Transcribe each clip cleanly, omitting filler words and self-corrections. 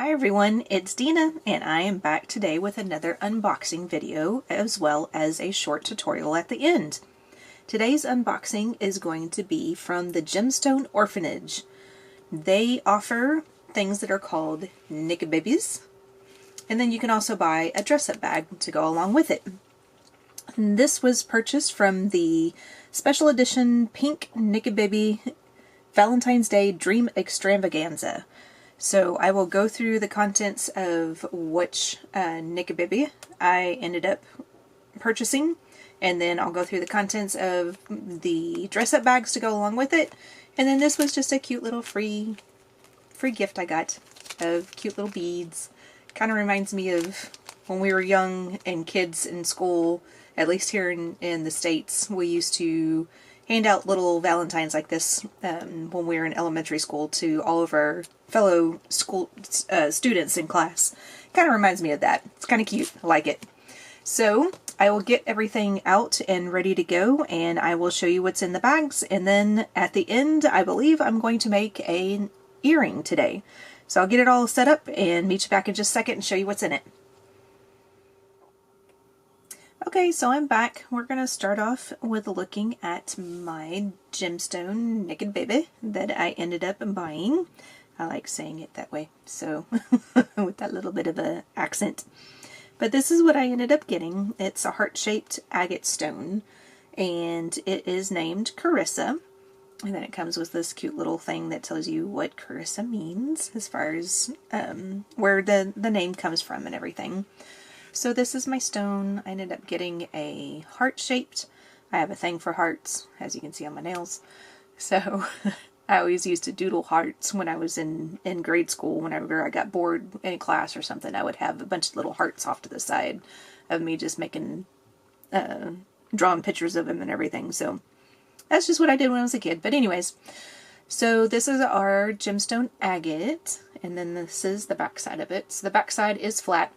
Hi everyone, it's Dina and I am back today with another unboxing video as well as a short tutorial at the end. Today's unboxing is going to be from the Gemstone Orphanage. They offer things that are called knick-a-bibbies, and then you can also buy a dress-up bag to go along with it. And this was purchased from the special edition Pink Knick-a-bibby Valentine's Day Dream Extravaganza. So I will go through the contents of which knick-a-bibby I ended up purchasing, and then I'll go through the contents of the dress-up bags to go along with it. And then this was just a cute little free gift I got of cute little beads. Kind of reminds me of when we were young and kids in school, at least here in the States, we used to hand out little valentines like this when we were in elementary school to all of our fellow school students in class. Kind of reminds me of that. It's kind of cute. I like it. So I will get everything out and ready to go, and I will show you what's in the bags, and then at the end I believe I'm going to make an earring today. So I'll get it all set up and meet you back in just a second and show you what's in it. Okay, so I'm back. We're going to start off with looking at my gemstone knick-a-bibby that I ended up buying. I like saying it that way, so with that little bit of an accent. But this is what I ended up getting. It's a heart-shaped agate stone, and it is named Carissa. And then it comes with this cute little thing that tells you what Carissa means as far as where the name comes from and everything. So this is my stone. I ended up getting a heart-shaped. I have a thing for hearts, as you can see on my nails. So I always used to doodle hearts when I was in grade school. Whenever I got bored in class or something, I would have a bunch of little hearts off to the side of me just making, drawing pictures of them and everything. So that's just what I did when I was a kid. But anyways, so this is our gemstone agate, and then this is the back side of it. So the back side is flat,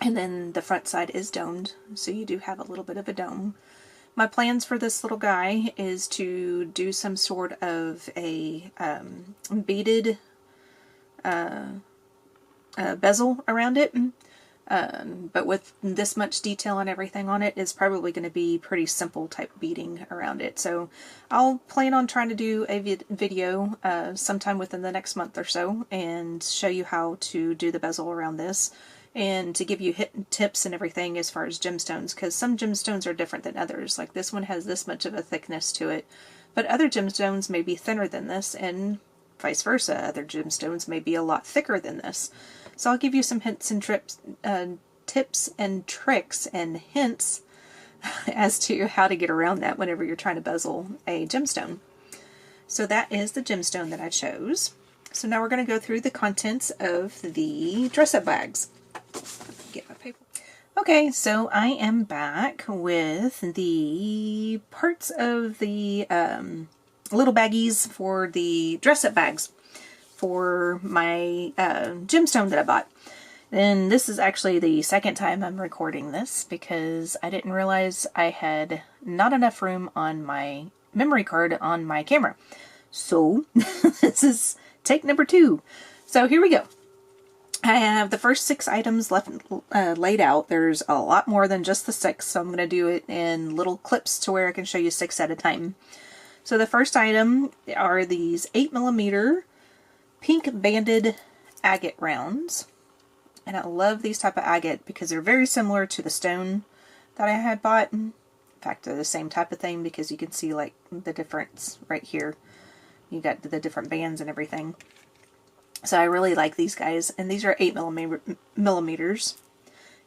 and then the front side is domed, so you do have a little bit of a dome. My plans for this little guy is to do some sort of a beaded bezel around it, but with this much detail and everything on it, it's probably going to be pretty simple type beading around it. So I'll plan on trying to do a video sometime within the next month or so and show you how to do the bezel around this, and to give you tips and everything as far as gemstones, because some gemstones are different than others. Like this one has this much of a thickness to it, but other gemstones may be thinner than this, and vice versa. Other gemstones may be a lot thicker than this. So I'll give you some hints and tips and tricks and hints as to how to get around that whenever you're trying to bezel a gemstone. So that is the gemstone that I chose. So now we're going to go through the contents of the dress-up bags. Get my paper. Okay, so I am back with the parts of the little baggies for the dress-up bags for my gemstone that I bought. And this is actually the second time I'm recording this because I didn't realize I had not enough room on my memory card on my camera. So this is take number 2. So here we go. I have the first 6 items laid out. There's a lot more than just the 6, so I'm going to do it in little clips to where I can show you 6 at a time. So the first item are these 8mm pink banded agate rounds. And I love these type of agate because they're very similar to the stone that I had bought. In fact, they're the same type of thing because you can see like the difference right here. You got the different bands and everything. So I really like these guys, and these are 8mm.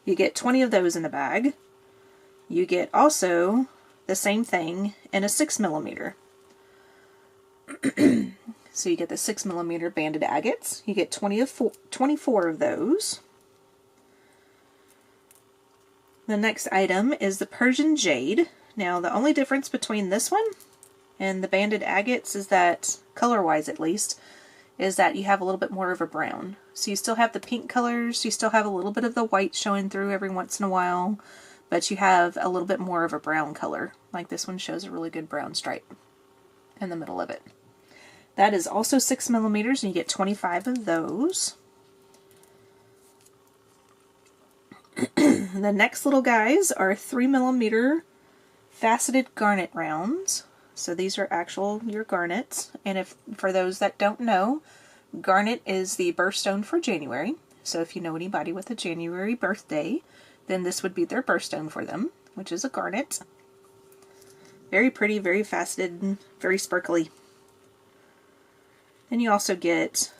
You get 20 of those in the bag. You get also the same thing in a 6mm. So you get the 6mm banded agates. You get 24 of those. The next item is the Persian jade. Now the only difference between this one and the banded agates is that, color-wise at least, is that you have a little bit more of a brown. So you still have the pink colors, you still have a little bit of the white showing through every once in a while, but you have a little bit more of a brown color. Like this one shows a really good brown stripe in the middle of it. That is also 6mm, and you get 25 of those. The next little guys are 3mm faceted garnet rounds. So these are actual your garnets. And if for those that don't know, garnet is the birthstone for January. So if you know anybody with a January birthday, then this would be their birthstone for them, which is a garnet. Very pretty, very faceted, very sparkly. And you also get,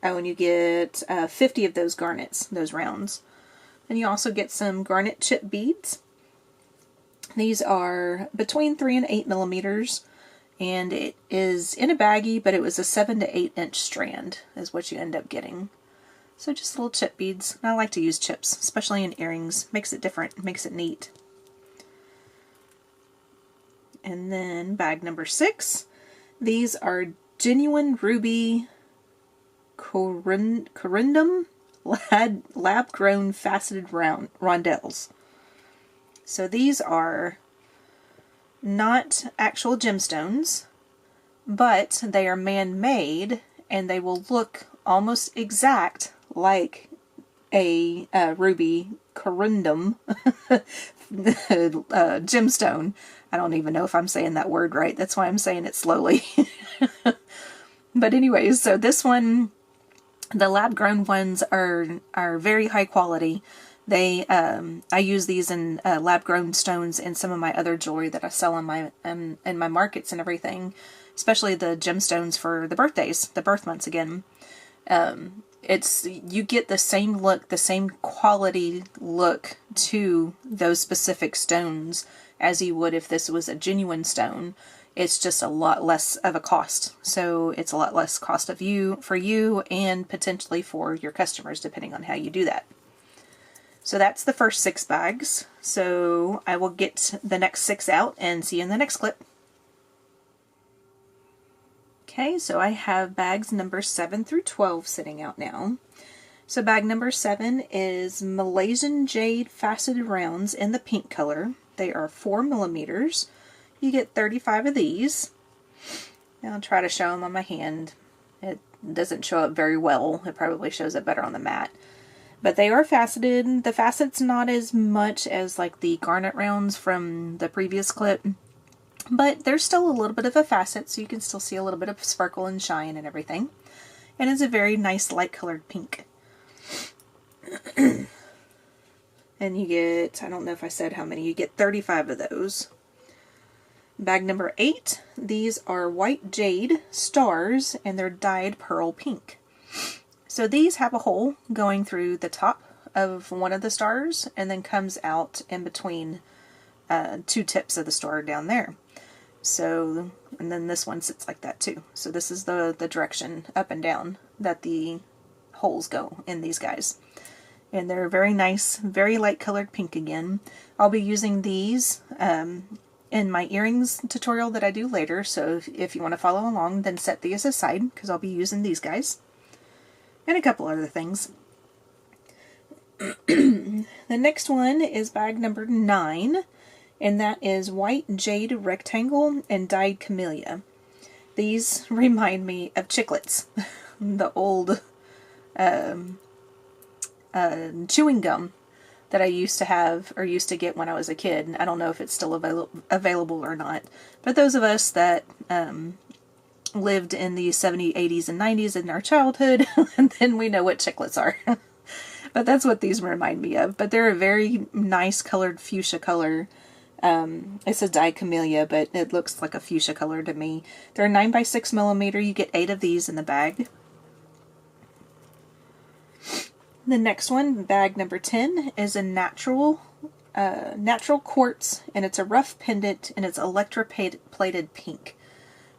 and you get 50 of those garnets, those rounds. And you also get some garnet chip beads. These are between 3 and 8mm, and it is in a baggie, but it was a 7 to 8 inch strand is what you end up getting. So just little chip beads. And I like to use chips, especially in earrings. Makes it different, makes it neat. And then bag number 6. These are genuine ruby corundum lab-grown faceted rondelles. So these are not actual gemstones, but they are man-made, and they will look almost exact like a ruby corundum gemstone. I don't even know if I'm saying that word right. That's why I'm saying it slowly. But anyways, so this one, the lab-grown ones are very high quality. They, I use these in lab-grown stones in some of my other jewelry that I sell on my in my markets and everything, especially the gemstones for the birthdays, the birth months again. You get the same look, the same quality look to those specific stones as you would if this was a genuine stone. It's just a lot less of a cost. So it's a lot less cost for you and potentially for your customers, depending on how you do that. So that's the first 6 bags. So I will get the next 6 out and see you in the next clip. Okay, so I have bags number 7 through 12 sitting out now. So bag number 7 is Malaysian jade faceted rounds in the pink color. They are 4mm. You get 35 of these. Now I'll try to show them on my hand. It doesn't show up very well. It probably shows up better on the mat. But they are faceted. The facet's not as much as like the garnet rounds from the previous clip. But there's still a little bit of a facet, so you can still see a little bit of sparkle and shine and everything. And it's a very nice light colored pink. And you get, I don't know if I said how many, you get 35 of those. Bag number 8, these are white jade stars, and they're dyed pearl pink. So these have a hole going through the top of one of the stars, and then comes out in between 2 tips of the star down there. So, and then this one sits like that too. So this is the direction up and down that the holes go in these guys. And they're very nice, very light colored pink again. I'll be using these in my earrings tutorial that I do later. So if you want to follow along, then set these aside because I'll be using these guys. And a couple other things. The next one is bag number 9. And that is white jade rectangle and dyed camellia. These remind me of chiclets, the old chewing gum that I used to have or used to get when I was a kid. I don't know if it's still available or not, but those of us that lived in the 70s, 80s, and 90s in our childhood, and then we know what chiclets are. But that's what these remind me of. But they're a very nice colored fuchsia color. It says dyed camellia, but it looks like a fuchsia color to me. They're 9 by 6mm. You get 8 of these in the bag. The next one, bag number 10, is a natural quartz, and it's a rough pendant, and it's electroplated pink.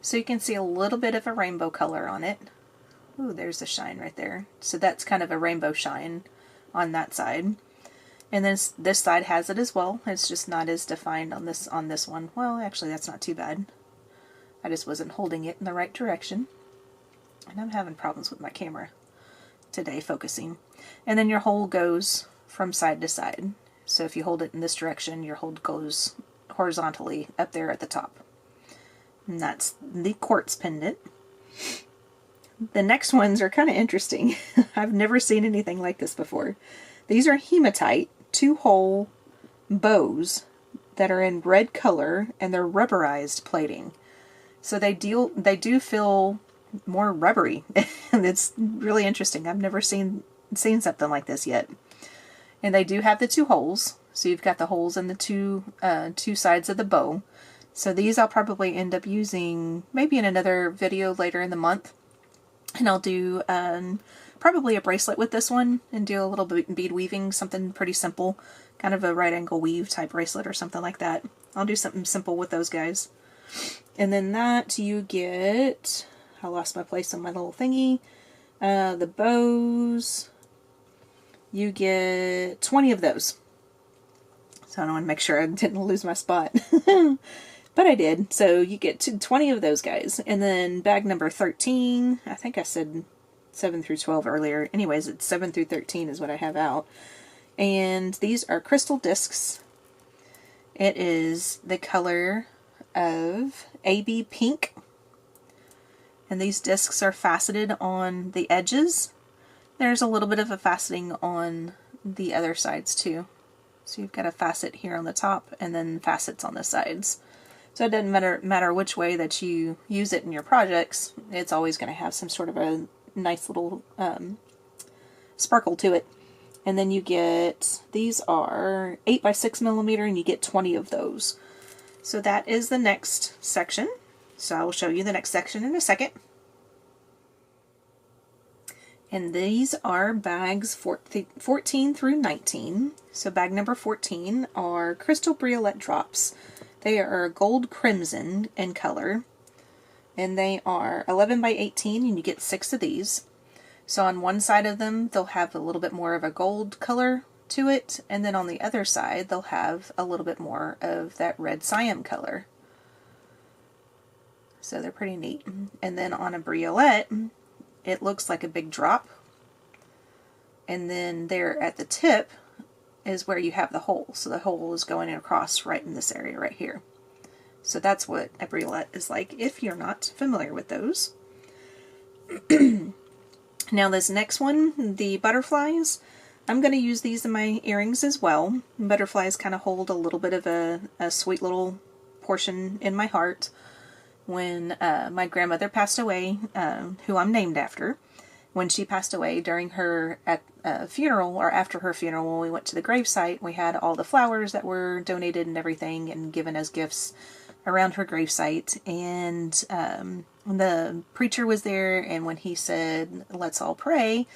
So you can see a little bit of a rainbow color on it. Ooh, there's a shine right there. So that's kind of a rainbow shine on that side. And then this side has it as well. It's just not as defined on this one. Well, actually, that's not too bad. I just wasn't holding it in the right direction. And I'm having problems with my camera today focusing. And then your hole goes from side to side. So if you hold it in this direction, your hole goes horizontally up there at the top. And that's the quartz pendant. The next ones are kind of interesting. I've never seen anything like this before. These are hematite 2-hole bows that are in red color, and they're rubberized plating. So they do feel more rubbery, and it's really interesting. I've never seen something like this yet. And they do have the 2 holes, so you've got the holes in the two sides of the bow. So these I'll probably end up using maybe in another video later in the month. And I'll do probably a bracelet with this one and do a little bead weaving, something pretty simple, kind of a right angle weave type bracelet or something like that. I'll do something simple with those guys. And then that you get, I lost my place on my little thingy, the bows, you get 20 of those. So I want to make sure I didn't lose my spot. But I did. So you get 20 of those guys. And then bag number 13, I think I said 7 through 12 earlier. Anyways, it's 7 through 13 is what I have out. And these are crystal discs. It is the color of AB pink. And these discs are faceted on the edges. There's a little bit of a faceting on the other sides too. So you've got a facet here on the top and then facets on the sides. So it doesn't matter which way that you use it in your projects, it's always going to have some sort of a nice little sparkle to it. And then you get, these are 8 by 6 millimeter, and you get 20 of those. So that is the next section. So I will show you the next section in a second. And these are bags 14 through 19. So bag number 14 are crystal briolette drops. They are gold crimson in color, and they are 11 by 18, and you get 6 of these. So on one side of them, they'll have a little bit more of a gold color to it, and then on the other side, they'll have a little bit more of that red cyan color. So they're pretty neat. And then on a briolette, it looks like a big drop, and then there at the tip is where you have the hole. So the hole is going across right in this area right here. So that's what a briolette is like if you're not familiar with those. Now this next one, the butterflies, I'm going to use these in my earrings as well. Butterflies kind of hold a little bit of a sweet little portion in my heart. When my grandmother passed away, who I'm named after, when she passed away during her funeral, or after her funeral, when we went to the gravesite, we had all the flowers that were donated and everything and given as gifts around her gravesite. And the preacher was there, and when he said, "Let's all pray,"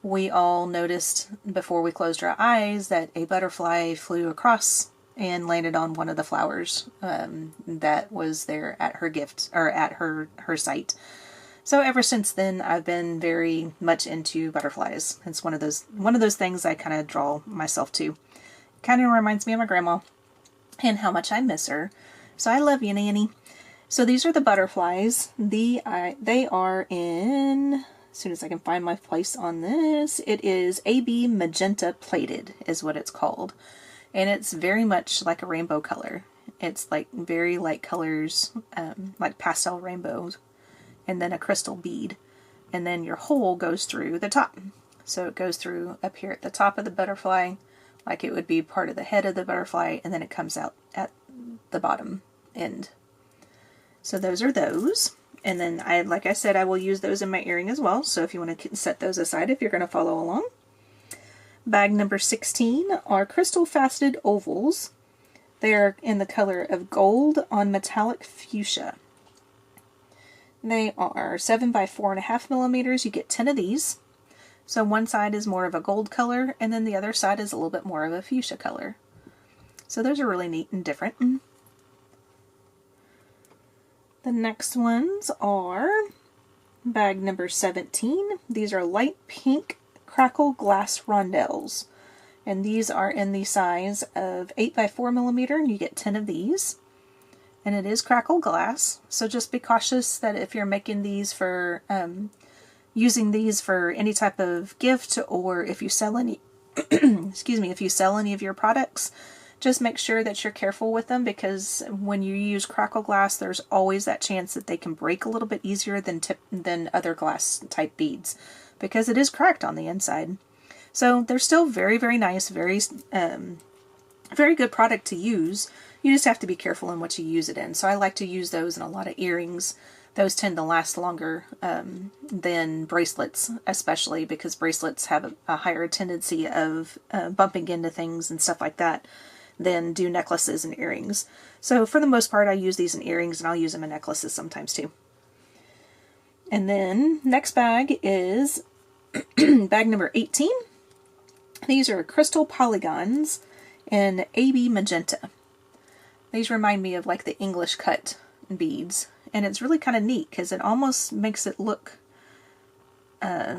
we all noticed before we closed our eyes that a butterfly flew across and landed on one of the flowers that was there at her gift, or at her site. So ever since then, I've been very much into butterflies. It's one of those things I kind of draw myself to. Kind of reminds me of my grandma and how much I miss her. So I love you, Nanny. So these are the butterflies. They are in, as soon as I can find my place on this, it is AB Magenta Plated is what it's called. And it's very much like a rainbow color. It's like very light colors, like pastel rainbows. And then a crystal bead, and then your hole goes through the top. So it goes through up here at the top of the butterfly, like it would be part of the head of the butterfly, and then it comes out at the bottom end. So those are those. And then, like I said, I will use those in my earring as well, so if you want to set those aside if you're going to follow along. Bag number 16 are crystal faceted ovals. They are in the color of gold on metallic fuchsia. They are 7 by 4.5 millimeters. You get 10 of these. So one side is more of a gold color, and then the other side is a little bit more of a fuchsia color. So those are really neat and different. The next ones are bag number 17. These are light pink crackle glass rondelles. And these are in the size of 8 by 4 millimeter, and you get 10 of these. And it is crackle glass, so just be cautious that if you're making these for, using these for any type of gift, or if you sell any, excuse me, if you sell any of your products, just make sure that you're careful with them, because when you use crackle glass, there's always that chance that they can break a little bit easier than other glass type beads, because it is cracked on the inside. So they're still very, very nice, very good product to use. You just have to be careful in what you use it in. So I like to use those in a lot of earrings. Those tend to last longer than bracelets, especially because bracelets have a higher tendency of bumping into things and stuff like that than do necklaces and earrings. So for the most part, I use these in earrings, and I'll use them in necklaces sometimes too. And then next bag is bag number 18. These are crystal polygons in AB magenta. These remind me of like the English cut beads, and it's really kind of neat because it almost makes it look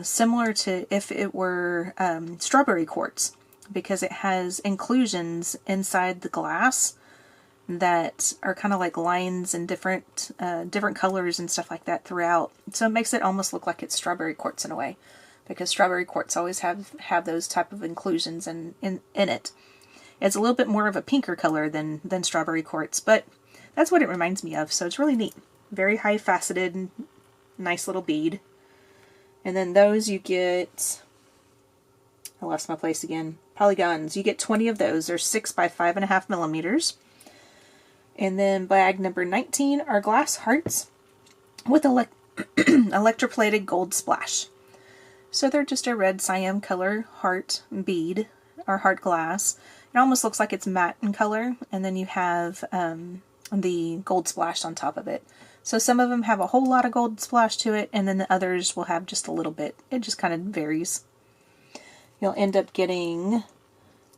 similar to if it were strawberry quartz, because it has inclusions inside the glass that are kind of like lines and different colors and stuff like that throughout. So it makes it almost look like it's strawberry quartz in a way, because strawberry quartz always have those type of inclusions in it. It's a little bit more of a pinker color than strawberry quartz, but that's what it reminds me of, so it's really neat. Very high faceted, nice little bead. And then those you get, I lost my place again, polygons. You get 20 of those. They're 6 by 5.5 millimeters. And then bag number 19 are glass hearts with electroplated gold splash. So they're just a red cyan color heart bead, or heart glass. It almost looks like it's matte in color, and then you have the gold splash on top of it. So some of them have a whole lot of gold splash to it, and then the others will have just a little bit. It just kind of varies. You'll end up getting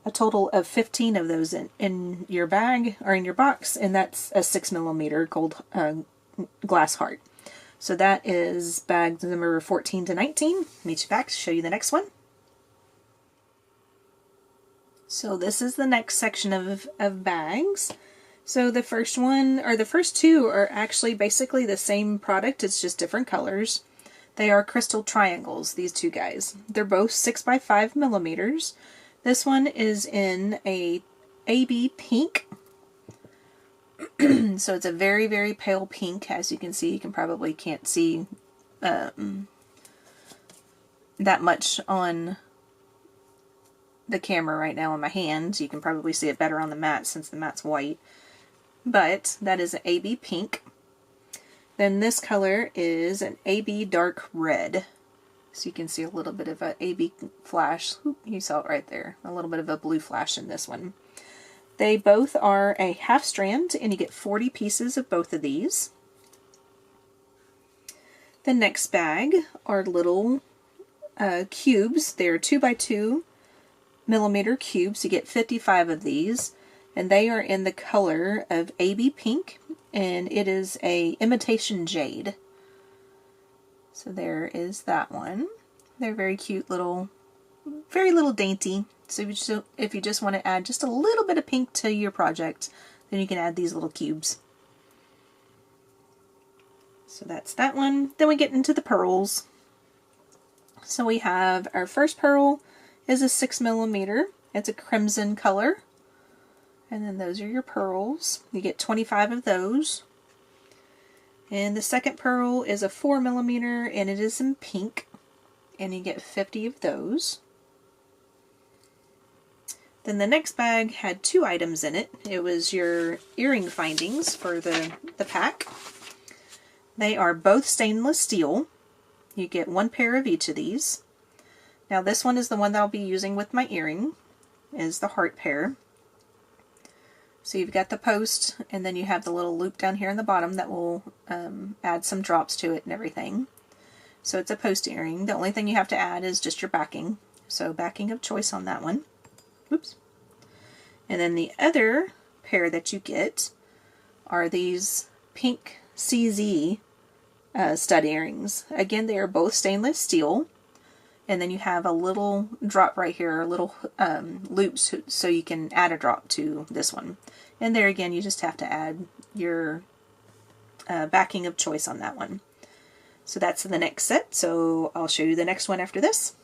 a total of 15 of those in your bag, or in your box, and that's a 6 millimeter gold glass heart. So that is bags number 14 to 19. Meet you back to show you the next one. So this is the next section of bags. So the first one, or the first two, are actually basically the same product, it's just different colors. They are crystal triangles, these two guys. They're both 6 by 5 millimeters. This one is in a AB pink. So it's a very, very pale pink, as you can see. You probably can't see that much on the camera right now in my hand. You can probably see it better on the mat since the mat's white. But that is an AB pink. Then this color is an AB dark red. So you can see a little bit of a AB flash. Oop, you saw it right there. A little bit of a blue flash in this one. They both are a half strand, and you get 40 pieces of both of these. The next bag are little cubes. They're 2 by 2 millimeter cubes. You get 55 of these, and they are in the color of AB pink, and it is a imitation jade. So there is that one. They're very cute little, very little dainty. So if you just want to add just a little bit of pink to your project, then you can add these little cubes. So that's that one. Then we get into the pearls. So we have our first pearl is a 6 millimeter. It's a crimson color. And then those are your pearls. You get 25 of those. And the second pearl is a 4 millimeter, and it is in pink. And you get 50 of those. Then the next bag had 2 items in it. It was your earring findings for the pack. They are both stainless steel. You get 1 pair of each of these. Now this one is the one that I'll be using with my earring, is the heart pair. So you've got the post, and then you have the little loop down here in the bottom that will add some drops to it and everything. So it's a post earring. The only thing you have to add is just your backing. So backing of choice on that one. Oops. And then the other pair that you get are these pink CZ stud earrings. Again, they are both stainless steel. And then you have a little drop right here, a little loops, so you can add a drop to this one. And there again, you just have to add your backing of choice on that one. So that's the next set, so I'll show you the next one after this.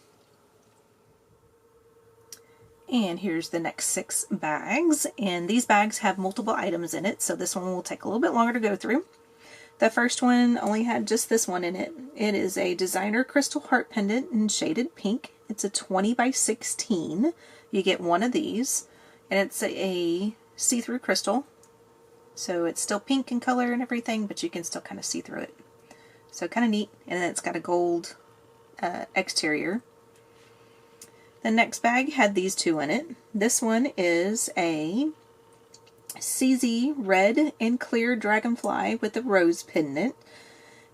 And here's the next 6 bags, and these bags have multiple items in it, so this one will take a little bit longer to go through. The first one only had just this one in it. It is a designer crystal heart pendant in shaded pink. It's a 20 by 16. You get one of these, and it's a see-through crystal. So it's still pink in color and everything, but you can still kind of see through it. So kind of neat. And then it's got a gold exterior. The next bag had these two in it. This one is a CZ red and clear dragonfly with a rose pendant.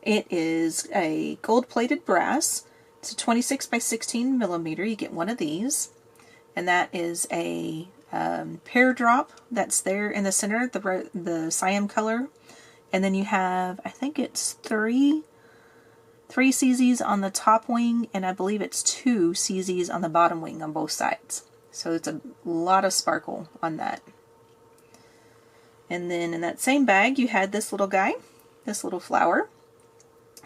It is a gold-plated brass. It's a 26 by 16 millimeter. You get one of these. And that is a pear drop that's there in the center, the cyan color. And then you have, I think it's three CZs on the top wing, and I believe it's 2 CZs on the bottom wing on both sides. So it's a lot of sparkle on that. And then in that same bag you had this little guy, this little flower.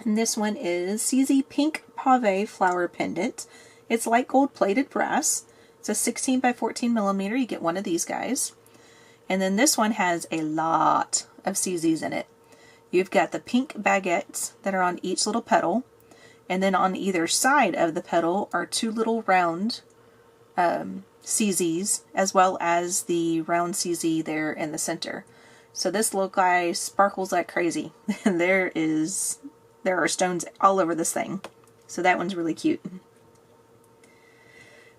And this one is CZ Pink Pave Flower Pendant. It's light gold plated brass. It's a 16 by 14 millimeter. You get one of these guys. And then this one has a lot of CZs in it. You've got the pink baguettes that are on each little petal. And then on either side of the petal are 2 little round CZs, as well as the round CZ there in the center. So this little guy sparkles like crazy. There are stones all over this thing. So that one's really cute.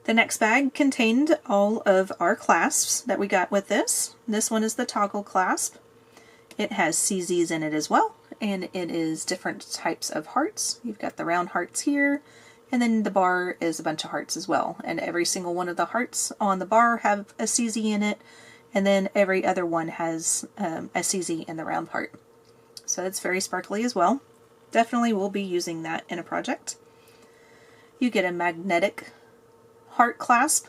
The next bag contained all of our clasps that we got with this. This one is the toggle clasp. It has CZs in it as well, and it is different types of hearts. You've got the round hearts here, and then the bar is a bunch of hearts as well. And every single one of the hearts on the bar have a CZ in it, and then every other one has a CZ in the round part. So it's very sparkly as well. Definitely will be using that in a project. You get a magnetic heart clasp,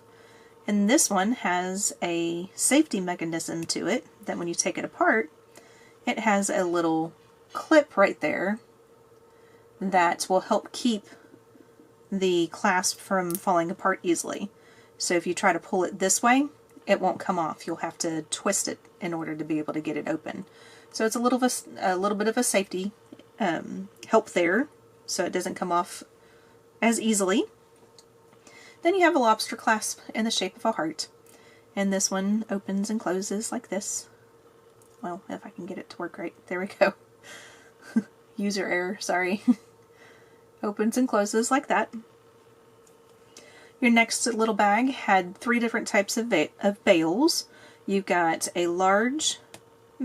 and this one has a safety mechanism to it that when you take it apart, it has a little clip right there that will help keep the clasp from falling apart easily. So if you try to pull it this way, it won't come off. You'll have to twist it in order to be able to get it open. So it's a little bit of a safety help there, so it doesn't come off as easily. Then you have a lobster clasp in the shape of a heart, and this one opens and closes like this. Well, if I can get it to work right. There we go. User error, sorry. Opens and closes like that. Your next little bag had 3 different types of bales. You've got a large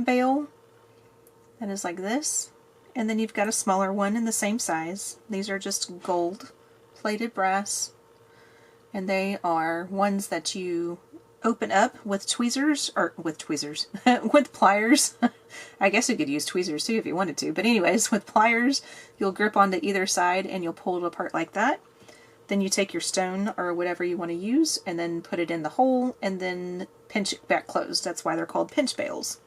bale that is like this, and then you've got a smaller one in the same size. These are just gold plated brass, and they are ones that you open up with tweezers, with pliers. I guess you could use tweezers too if you wanted to, but anyways, with pliers, you'll grip onto either side and you'll pull it apart like that. Then you take your stone or whatever you want to use and then put it in the hole and then pinch it back closed. That's why they're called pinch bales.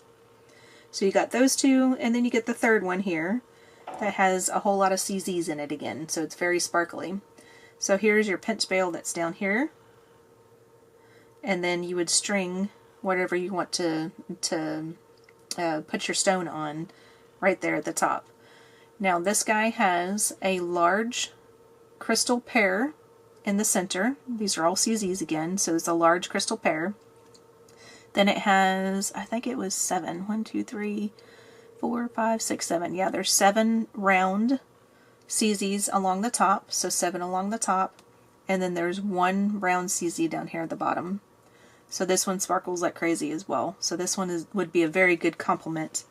So you got those 2, and then you get the third one here that has a whole lot of CZs in it again, so it's very sparkly. So here's your pinch bale that's down here, and then you would string whatever you want to put your stone on right there at the top. Now this guy has a large crystal pear in the center. These are all CZs again, so it's a large crystal pear. Then it has, I think it was 7. 1, 2, 3, 4, 5, 6, 7. Yeah, there's 7 round CZs along the top, so 7 along the top, and then there's 1 round CZ down here at the bottom. So this one sparkles like crazy as well. So this one would be a very good complement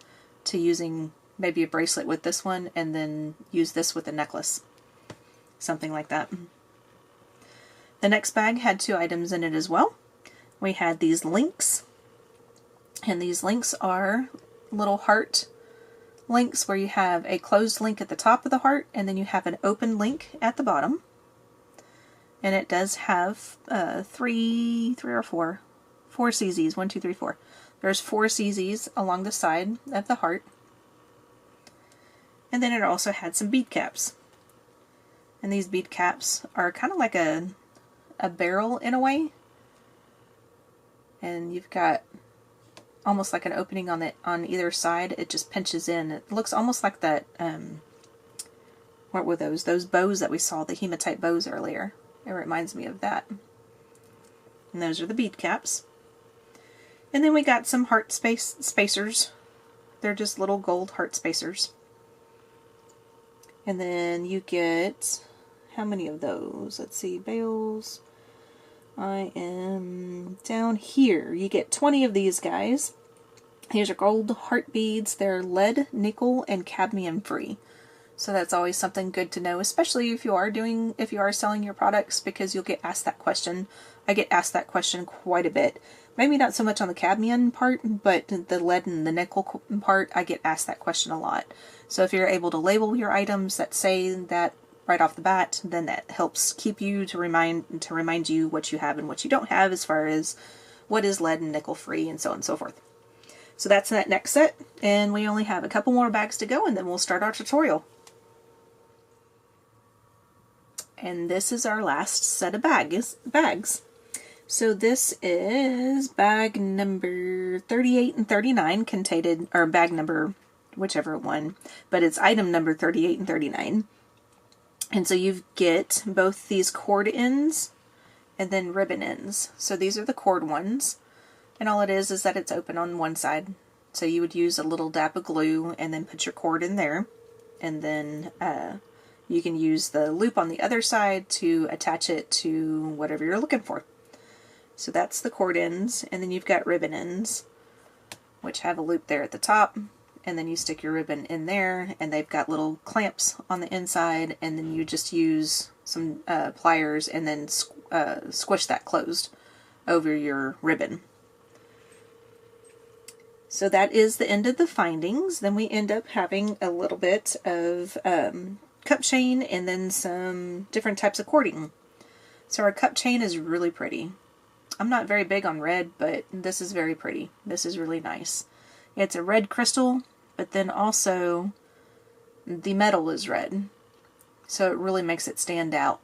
to using maybe a bracelet with this one, and then use this with a necklace. Something like that. The next bag had 2 items in it as well. We had these links, and these links are little heart links where you have a closed link at the top of the heart, and then you have an open link at the bottom. And it does have 3 or 4 CZs. 1, 2, 3, 4. There's 4 CZs along the side of the heart. And then it also had some bead caps. And these bead caps are kind of like a barrel in a way. And you've got almost like an opening on either side. It just pinches in. It looks almost like that, what were those? Those bows that we saw, the hematite bows earlier. It reminds me of that. And those are the bead caps. And then we got some heart spacers. They're just little gold heart spacers. And then you get, how many of those? Let's see, bales. I am down here. You get 20 of these guys. These are gold heart beads. They're lead, nickel, and cadmium free. So that's always something good to know, especially if you are selling your products, because you'll get asked that question. I get asked that question quite a bit. Maybe not so much on the cadmium part, but the lead and the nickel part, I get asked that question a lot. So if you're able to label your items that say that right off the bat, then that helps keep you to remind you what you have and what you don't have, as far as what is lead and nickel free and so on and so forth. So that's that next set, and we only have a couple more bags to go, and then we'll start our tutorial. And this is our last set of bags. So this is bag number 38 and 39, or bag number, whichever one, but it's item number 38 and 39. And so you get both these cord ends and then ribbon ends. So these are the cord ones, and all it is that it's open on one side. So you would use a little dab of glue and then put your cord in there, and then you can use the loop on the other side to attach it to whatever you're looking for. So that's the cord ends, and then you've got ribbon ends, which have a loop there at the top, and then you stick your ribbon in there, and they've got little clamps on the inside, and then you just use some pliers and then squish that closed over your ribbon. So that is the end of the findings. Then we end up having a little bit of cup chain and then some different types of cording. So our cup chain is really pretty. I'm not very big on red, but this is very pretty. This is really nice. It's a red crystal, but then also the metal is red. So it really makes it stand out.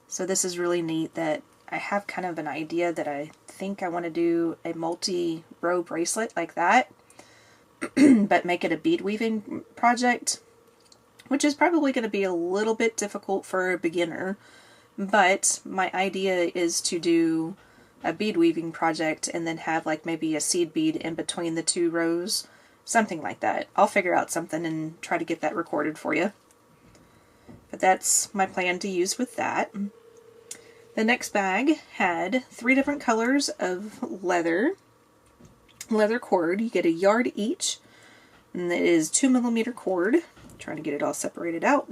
So this is really neat. That I have kind of an idea that I think I want to do a multi-row bracelet like that, but make it a bead weaving project, which is probably going to be a little bit difficult for a beginner. But my idea is to do a bead weaving project and then have like maybe a seed bead in between the two rows. Something like that. I'll figure out something and try to get that recorded for you. But that's my plan to use with that. The next bag had 3 different colors of leather cord. You get a yard each, and it is 2mm cord. I'm trying to get it all separated out.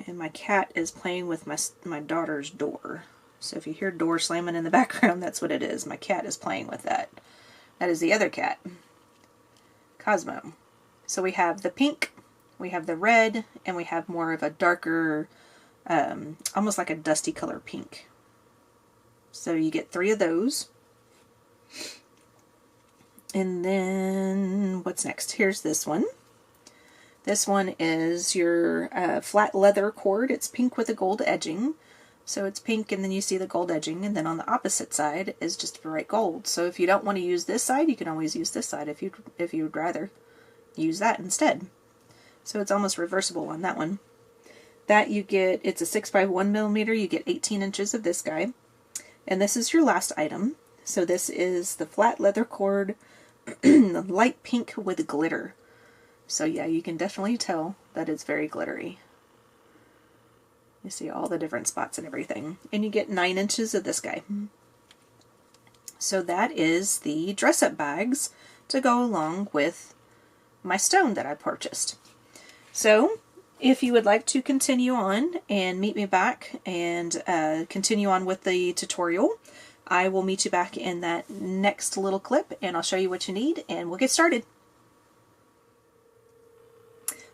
And my cat is playing with my daughter's door. So if you hear door slamming in the background, that's what it is. My cat is playing with that. That is the other cat, Cosmo. So we have the pink, we have the red, and we have more of a darker, almost like a dusty color pink. So you get 3 of those. And then what's next? Here's this one. This one is your flat leather cord. It's pink with a gold edging. So it's pink and then you see the gold edging, and then on the opposite side is just bright gold. So if you don't want to use this side, you can always use this side if you'd rather use that instead. So it's almost reversible on that one. That you get, it's a 6x1mm, you get 18 inches of this guy. And this is your last item. So this is the flat leather cord, light pink with glitter. So yeah, you can definitely tell that it's very glittery. You see all the different spots and everything. And you get 9 inches of this guy. So that is the dress-up bags to go along with my stone that I purchased. So if you would like to continue on and meet me back and continue on with the tutorial, I will meet you back in that next little clip, and I'll show you what you need and we'll get started.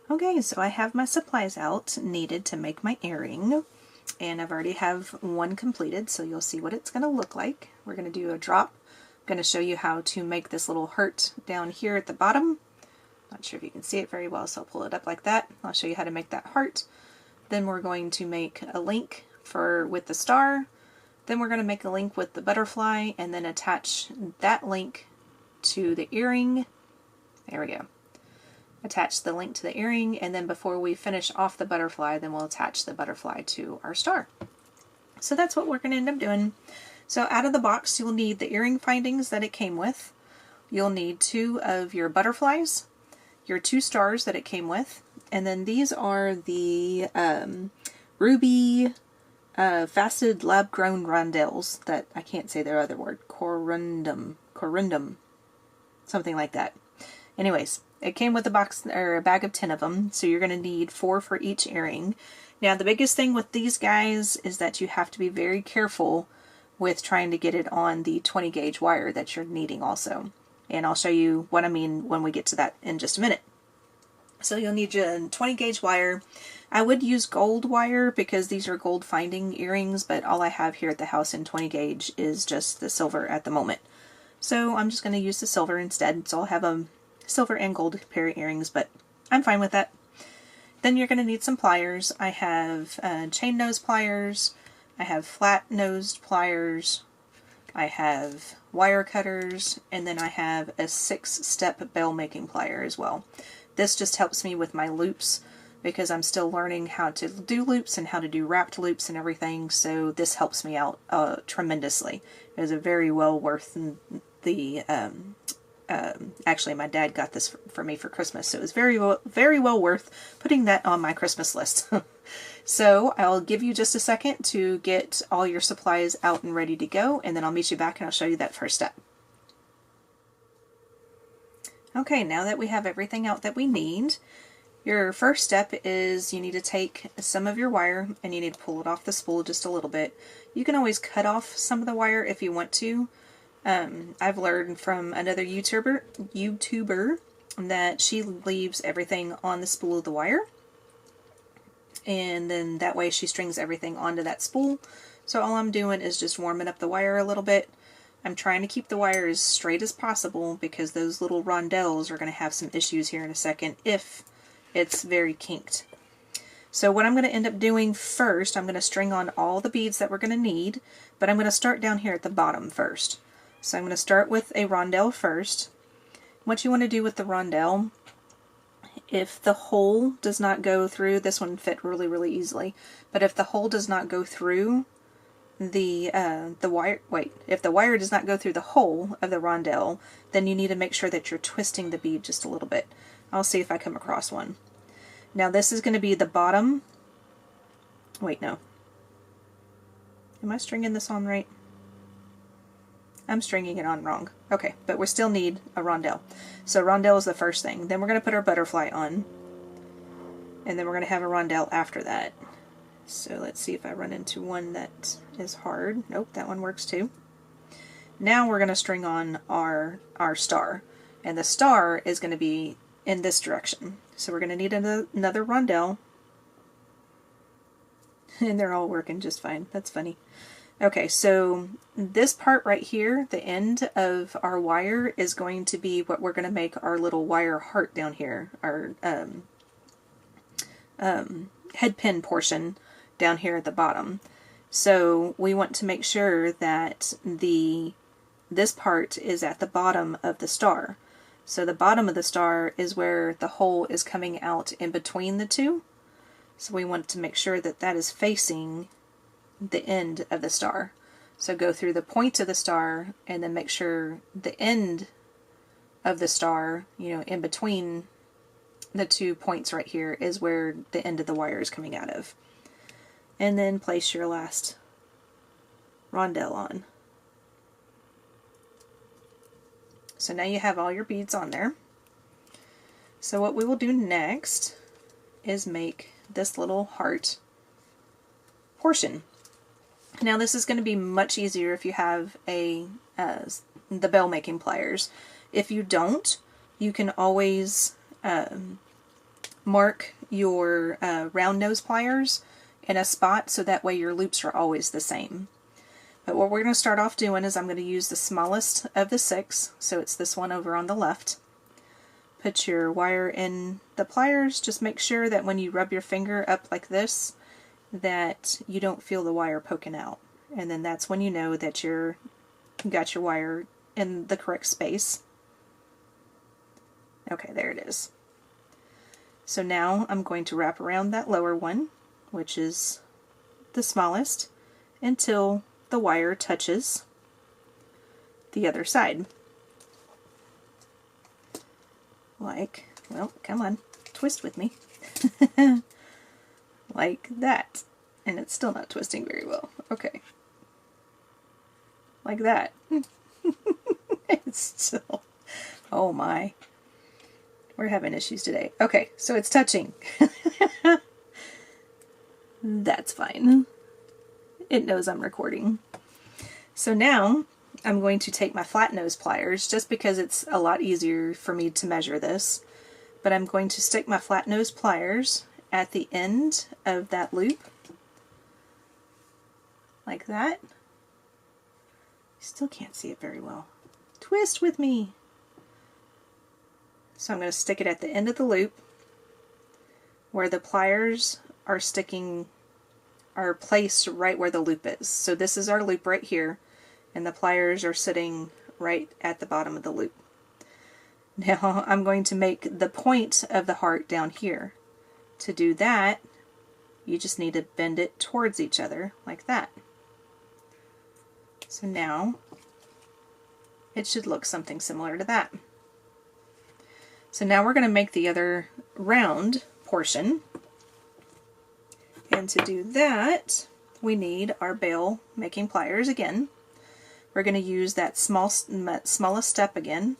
Okay, so I have my supplies out needed to make my earring, and I've already have one completed, so you'll see what it's going to look like. We're going to do a drop. I'm going to show you how to make this little heart down here at the bottom. Not sure if you can see it very well, so I'll pull it up like that. I'll show you how to make that heart. Then we're going to make a link with the star. Then we're going to make a link with the butterfly, and then attach that link to the earring. There we go. attach the link to the earring, and then before we finish off the butterfly, then we'll attach the butterfly to our star. So that's what we're going to end up doing. So out of the box, you'll need the earring findings that it came with. You'll need 2 of your butterflies, your 2 stars that it came with, and then these are the ruby faceted lab-grown rondelles that I can't say their other word, corundum, something like that. Anyways, it came with a box or a bag of 10 of them, so you're going to need 4 for each earring. Now the biggest thing with these guys is that you have to be very careful with trying to get it on the 20 gauge wire that you're needing also. And I'll show you what I mean when we get to that in just a minute. So you'll need your 20 gauge wire. I would use gold wire because these are gold finding earrings, but all I have here at the house in 20 gauge is just the silver at the moment. So I'm just going to use the silver instead. So I'll have a silver and gold pair of earrings, but I'm fine with that. Then you're going to need some pliers. I have chain nose pliers, I have flat nosed pliers, I have wire cutters, and then I have a 6-step bell making plier as well. This just helps me with my loops because I'm still learning how to do loops and how to do wrapped loops and everything, so this helps me out tremendously. It is a very well worth the actually my dad got this for me for Christmas, so it was very well worth putting that on my Christmas list. So I'll give you just a second to get all your supplies out and ready to go, and then I'll meet you back and I'll show you that first step. Okay, now that we have everything out that we need, your first step is you need to take some of your wire and you need to pull it off the spool just a little bit. You can always cut off some of the wire if you want to. I've learned from another YouTuber that she leaves everything on the spool of the wire, and then that way she strings everything onto that spool. So all I'm doing is just warming up the wire a little bit. I'm trying to keep the wire as straight as possible because those little rondelles are going to have some issues here in a second if it's very kinked. So what I'm going to end up doing first, I'm going to string on all the beads that we're going to need, but I'm going to start down here at the bottom first. So I'm going to start with a rondelle first. What you want to do with the rondelle, if the hole does not go through, this one fit really easily, but if the hole does not go through the wire, if the wire does not go through the hole of the rondelle, then you need to make sure that you're twisting the bead just a little bit. I'll see if I come across one. Now this is going to be the bottom. Wait, no. Am I stringing this on right? I'm stringing it on wrong. Okay, but we still need a rondelle. So rondelle is the first thing. Then we're going to put our butterfly on. And then we're going to have a rondelle after that. So let's see if I run into one that is hard. Nope, that one works too. Now we're going to string on our star. And the star is going to be in this direction. So we're going to need another rondelle. And they're all working just fine. That's funny. Okay, so this part right here, the end of our wire, is going to be what we're going to make our little wire heart down here, our head pin portion down here at the bottom. So we want to make sure that this part is at the bottom of the star. So the bottom of the star is where the hole is coming out in between the two. So we want to make sure that that is facing the end of the star. So go through the point of the star and then make sure the end of the star, in between the 2 points right here, is where the end of the wire is coming out of. And then place your last rondelle on. So now you have all your beads on there. So what we will do next is make this little heart portion. Now this is going to be much easier if you have the bell making pliers. If you don't, you can always mark your round nose pliers in a spot so that way your loops are always the same. But what we're going to start off doing is I'm going to use the smallest of the 6, so it's this one over on the left. Put your wire in the pliers. Just make sure that when you rub your finger up like this, that you don't feel the wire poking out. And then that's when you know that you got your wire in the correct space. Okay, there it is. So now I'm going to wrap around that lower one, which is the smallest, until the wire touches the other side. Like, well, come on, twist with me. Like that. And it's still not twisting very well. Okay. Like that. It's still... Oh my. We're having issues today. Okay, so it's touching. That's fine. It knows I'm recording. So now I'm going to take my flat nose pliers, just because it's a lot easier for me to measure this. But I'm going to stick my flat nose pliers at the end of that loop. Like that. Still can't see it very well. Twist with me. So I'm going to stick it at the end of the loop where the pliers are placed right where the loop is. So this is our loop right here, and the pliers are sitting right at the bottom of the loop. Now I'm going to make the point of the heart down here. To do that, you just need to bend it towards each other like that. So now it should look something similar to that. So now we're going to make the other round portion. And to do that, we need our bail making pliers again. We're going to use that smallest step again.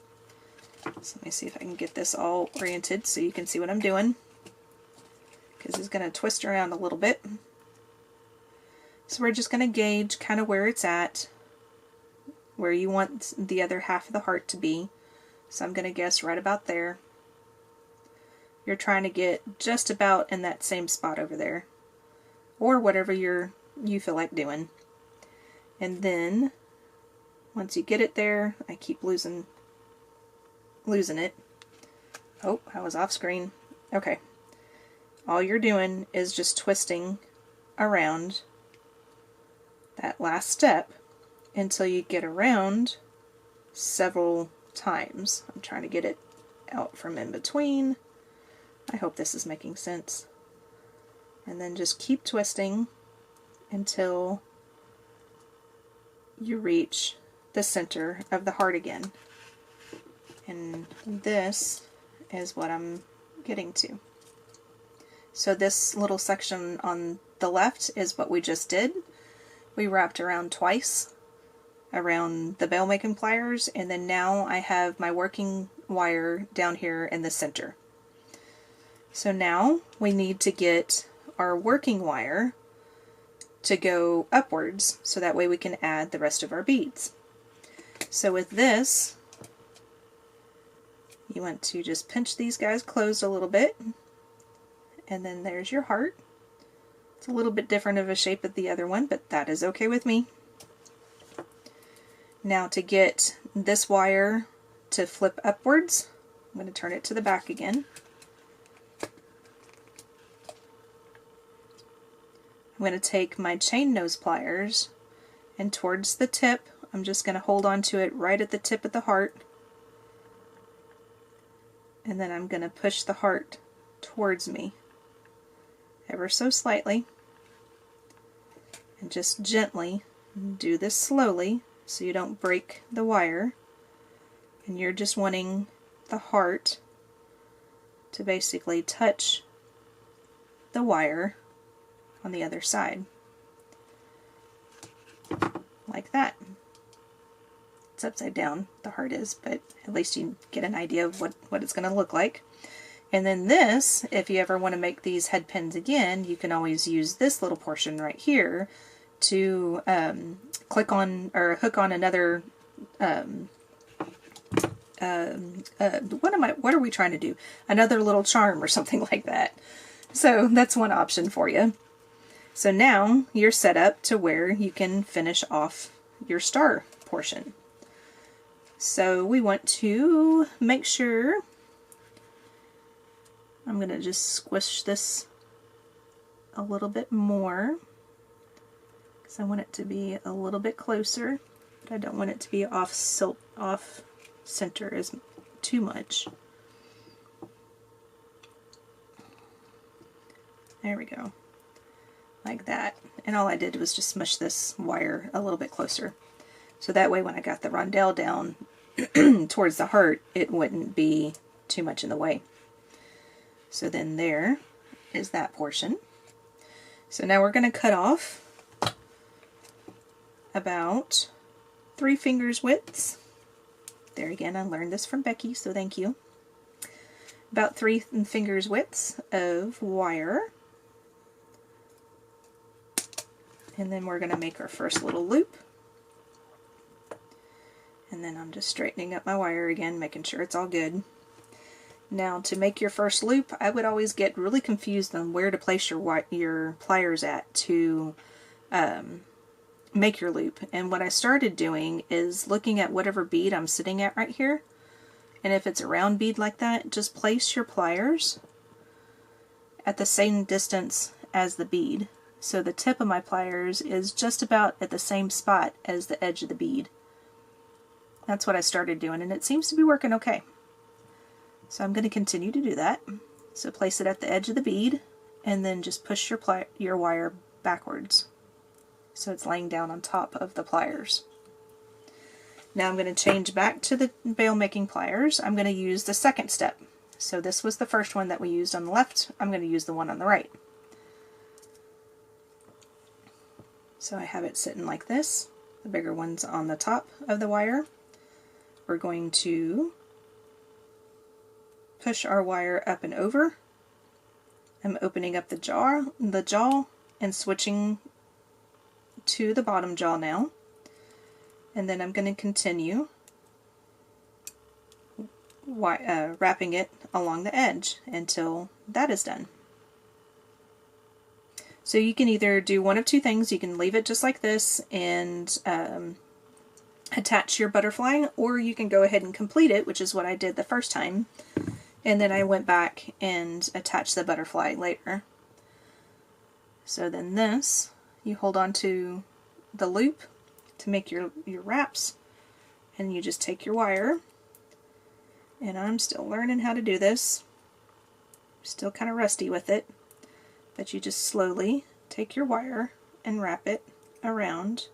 So let me see if I can get this all oriented so you can see what I'm doing, because it's going to twist around a little bit. So we're just going to gauge kind of where it's at, where you want the other half of the heart to be. So I'm going to guess right about there. You're trying to get just about in that same spot over there, or whatever you feel like doing. And then once you get it there, I keep losing it. Oh, I was off screen. Okay. All you're doing is just twisting around that last step until you get around several times. I'm trying to get it out from in between. I hope this is making sense. And then just keep twisting until you reach the center of the heart again. And this is what I'm getting to. So this little section on the left is what we just did. We wrapped around twice around the bail making pliers, and then now I have my working wire down here in the center. So now we need to get our working wire to go upwards, so that way we can add the rest of our beads. So with this, you want to just pinch these guys closed a little bit, and then there's your heart. It's a little bit different of a shape of the other one, but that is okay with me. Now to get this wire to flip upwards, I'm going to turn it to the back again. I'm going to take my chain nose pliers, and towards the tip, I'm just going to hold on to it right at the tip of the heart. And then I'm going to push the heart towards me ever so slightly, and just gently do this slowly so you don't break the wire, and you're just wanting the heart to basically touch the wire on the other side like that. It's upside down, the heart is, but at least you get an idea of what it's going to look like. And then this, if you ever want to make these head pins again, you can always use this little portion right here to click on or hook on another what are we trying to do? Another little charm or something like that. So that's one option for you. So now you're set up to where you can finish off your star portion. So we want to make sure, I'm going to just squish this a little bit more because I want it to be a little bit closer, but I don't want it to be off center as too much. There we go. Like that. And all I did was just smush this wire a little bit closer. So that way when I got the rondelle down towards the heart, it wouldn't be too much in the way. So then there is that portion. So now we're going to cut off about 3 fingers widths. There again, I learned this from Becky, so thank you. About 3 fingers widths of wire. And then we're going to make our first little loop. And then I'm just straightening up my wire again, making sure it's all good. Now to make your first loop, I would always get really confused on where to place your pliers at to make your loop. And what I started doing is looking at whatever bead I'm sitting at right here. And if it's a round bead like that, just place your pliers at the same distance as the bead. So the tip of my pliers is just about at the same spot as the edge of the bead. That's what I started doing, and it seems to be working okay. So I'm going to continue to do that. So place it at the edge of the bead, and then just push your wire backwards. So it's laying down on top of the pliers. Now I'm going to change back to the bail making pliers. I'm going to use the second step. So this was the first one that we used on the left. I'm going to use the one on the right. So I have it sitting like this. The bigger one's on the top of the wire. We're going to push our wire up and over. I'm opening up the jaw and switching to the bottom jaw now. And then I'm going to continue wrapping it along the edge until that is done. So you can either do one of two things. You can leave it just like this and attach your butterfly, or you can go ahead and complete it, which is what I did the first time, and then I went back and attached the butterfly later. So then this, you hold on to the loop to make your wraps, and you just take your wire, and I'm still learning how to do this, still kind of rusty with it, but you just slowly take your wire and wrap it around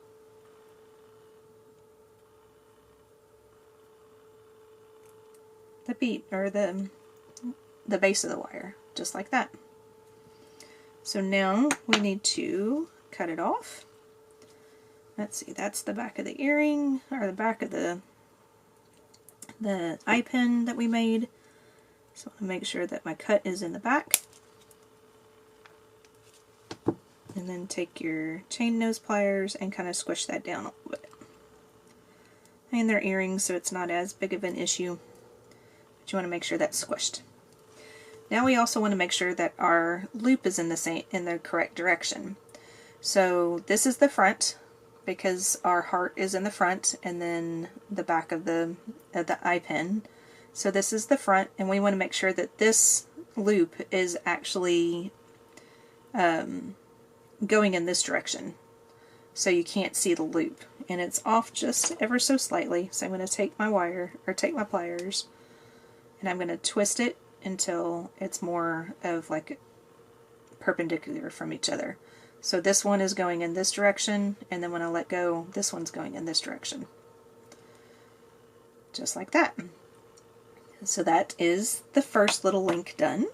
the bead, or the base of the wire, just like that. So now we need to cut it off. Let's see, that's the back of the earring, or the back of the eye pin that we made. So I make sure that my cut is in the back. And then take your chain nose pliers and kind of squish that down a little bit. And they're earrings, so it's not as big of an issue. But you want to make sure that's squished. Now we also want to make sure that our loop is in the correct direction. So this is the front, because our heart is in the front, and then the back of the eye pin. So this is the front, and we want to make sure that this loop is actually going in this direction, so you can't see the loop, and it's off just ever so slightly. So I'm going to take my wire, or take my pliers, and I'm going to twist it until it's more of like perpendicular from each other. So this one is going in this direction, and then when I let go, this one's going in this direction. Just like that. So that is the first little link done.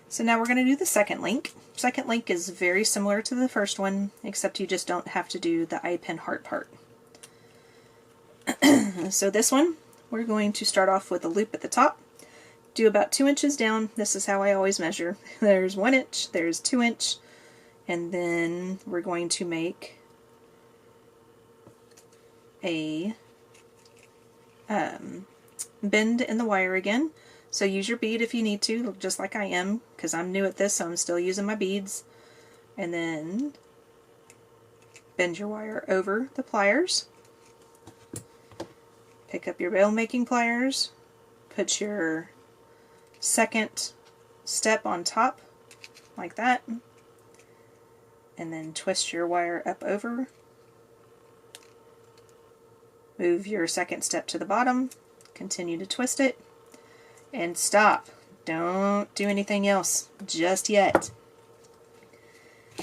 So now we're going to do the second link. Second link is very similar to the first one, except you just don't have to do the eye pin heart part. So this one, we're going to start off with a loop at the top. Do about 2 inches down. This is how I always measure. There's 1 inch, there's 2 inch, and then we're going to make a bend in the wire again. So use your bead if you need to, just like I am, because I'm new at this, so I'm still using my beads. And then bend your wire over the pliers. Pick up your bail making pliers. Put your second step on top, like that. And then twist your wire up over. Move your second step to the bottom. Continue to twist it. And stop. Don't do anything else just yet.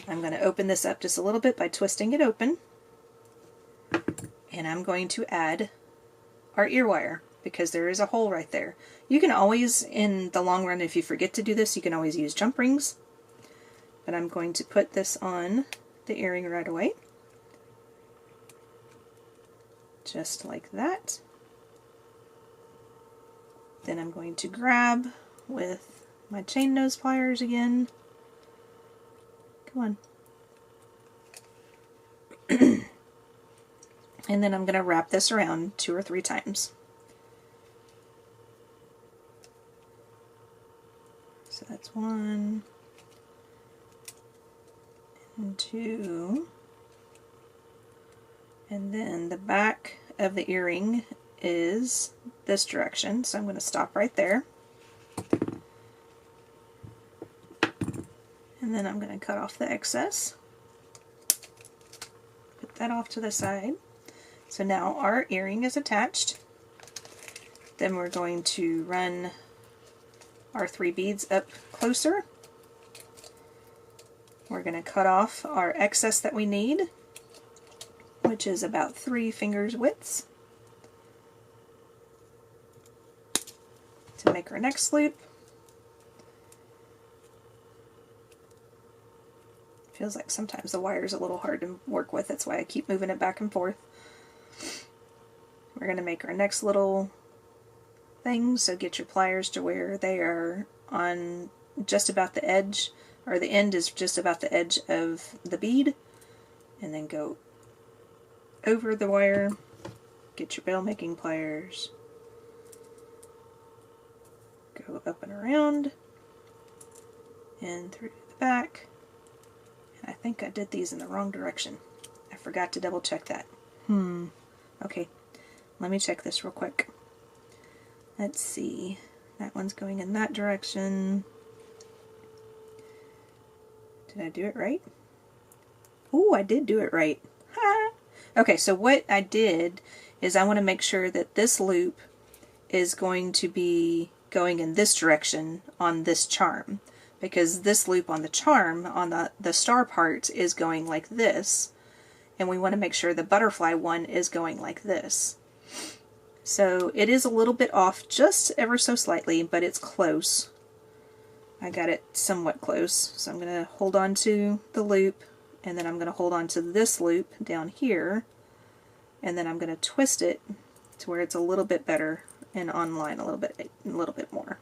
I'm going to open this up just a little bit by twisting it open, and I'm going to add our ear wire because there is a hole right there. You can always, in the long run, if you forget to do this, you can always use jump rings, but I'm going to put this on the earring right away, just like that. Then I'm going to grab with my chain nose pliers again. Come on. And then I'm going to wrap this around 2 or 3 times. So that's 1 and 2. And then the back of the earring is this direction, so I'm going to stop right there. And then I'm going to cut off the excess. Put that off to the side. So now our earring is attached. Then we're going to run our 3 beads up closer. We're going to cut off our excess that we need, which is about 3 fingers widths, to make our next loop. Feels like sometimes the wire is a little hard to work with, that's why I keep moving it back and forth. We're going to make our next little thing, so get your pliers to where they are on just about the edge, or the end is just about the edge of the bead, and then go over the wire, get your bail making pliers, go up and around, and through the back. And I think I did these in the wrong direction. I forgot to double check that. Okay, let me check this real quick. Let's see, that one's going in that direction. Did I do it right? Ooh, I did do it right. Ha! Okay, so what I did is I want to make sure that this loop is going to be going in this direction on this charm, because this loop on the charm, on the star part, is going like this, and we want to make sure the butterfly one is going like this. So it is a little bit off, just ever so slightly, but it's close. I got it somewhat close, so I'm going to hold on to the loop, and then I'm going to hold on to this loop down here, and then I'm going to twist it to where it's a little bit better and on line a little bit more.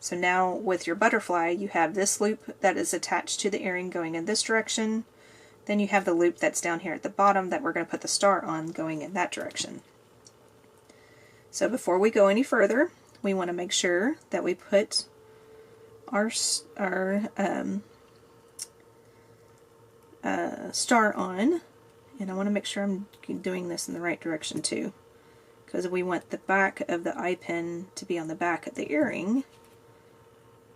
So now with your butterfly, you have this loop that is attached to the earring going in this direction. Then you have the loop that's down here at the bottom that we're going to put the star on going in that direction. So before we go any further, we want to make sure that we put our star on, and I want to make sure I'm doing this in the right direction too, because we want the back of the eye pin to be on the back of the earring.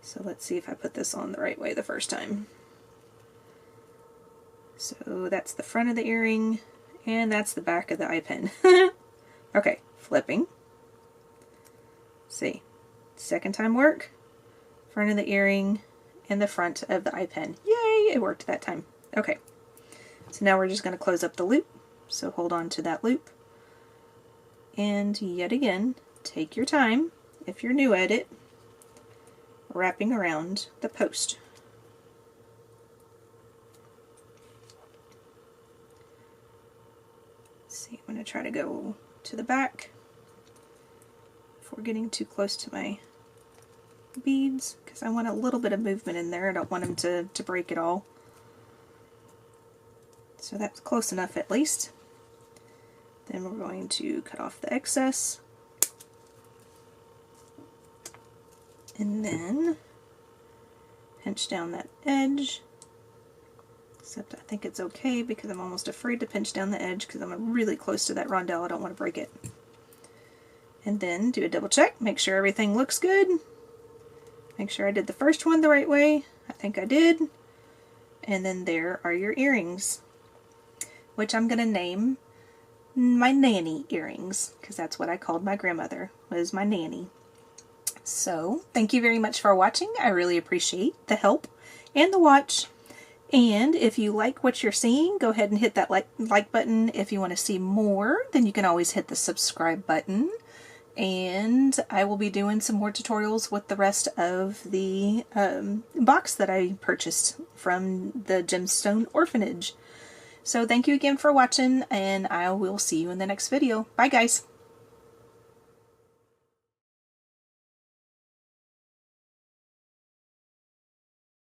So let's see if I put this on the right way the first time. So that's the front of the earring, and that's the back of the eye pin. Okay, flipping. See, second time work, front of the earring and the front of the eye pin. Yay, it worked that time. Okay, so now we're just going to close up the loop, so hold on to that loop, and yet again, take your time, if you're new at it, wrapping around the post. Let's see, I'm going to try to go to the back before getting too close to my beads, because I want a little bit of movement in there. I don't want them to break it all. So that's close enough at least. Then we're going to cut off the excess. And then pinch down that edge. Except I think it's okay because I'm almost afraid to pinch down the edge because I'm really close to that rondelle. I don't want to break it. And then do a double check, make sure everything looks good. Make sure I did the first one the right way. I think I did. And then there are your earrings, which I'm going to name my nanny earrings, because that's what I called my grandmother, was my nanny. So, thank you very much for watching. I really appreciate the help and the watch. And if you like what you're seeing, go ahead and hit that like button. If you want to see more, then you can always hit the subscribe button. And I will be doing some more tutorials with the rest of the box that I purchased from the Gemstone Orphanage. So thank you again for watching, and I will see you in the next video. Bye guys!